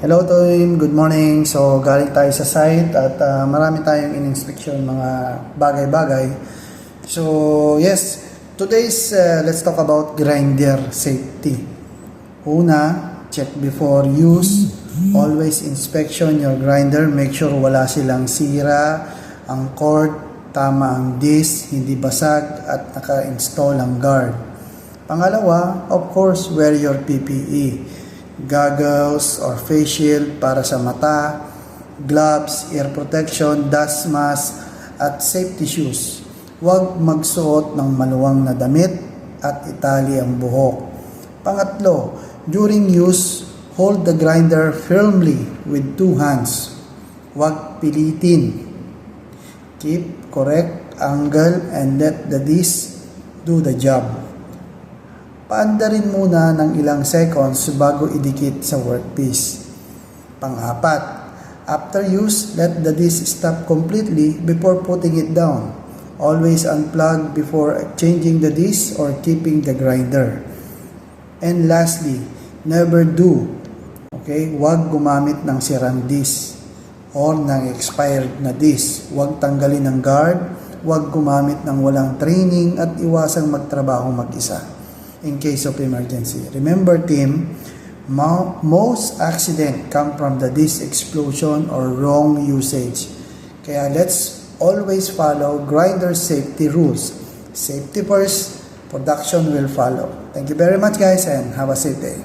Hello team, good morning. So galing tayo sa site at marami tayong in-inspection mga bagay-bagay. So yes, today's let's talk about grinder safety. Una, check before use. Always inspection your grinder. Make sure wala silang sira, ang cord, tama ang disc, hindi basag at naka-install ang guard. Pangalawa, of course, wear your PPE. Goggles or face shield para sa mata, gloves, ear protection, dust mask, at safety shoes. Huwag magsuot ng maluwang na damit at itali ang buhok. Pangatlo, during use, hold the grinder firmly with two hands. Huwag pilitin. Keep correct angle and let the disc do the job. Paandarin muna ng ilang seconds bago idikit sa workpiece. Pang-apat, after use, let the disc stop completely before putting it down. Always unplug before changing the disc or keeping the grinder. And lastly, never do. Huwag gumamit ng sirang disc or ng expired na disc. Huwag tanggalin ng guard, huwag gumamit ng walang training at iwasang magtrabaho mag-isa in case of emergency. Remember team, most accident come from the disc explosion or wrong usage. Kaya let's always follow grinder safety rules. Safety first, production will follow. Thank you very much guys and have a safe day.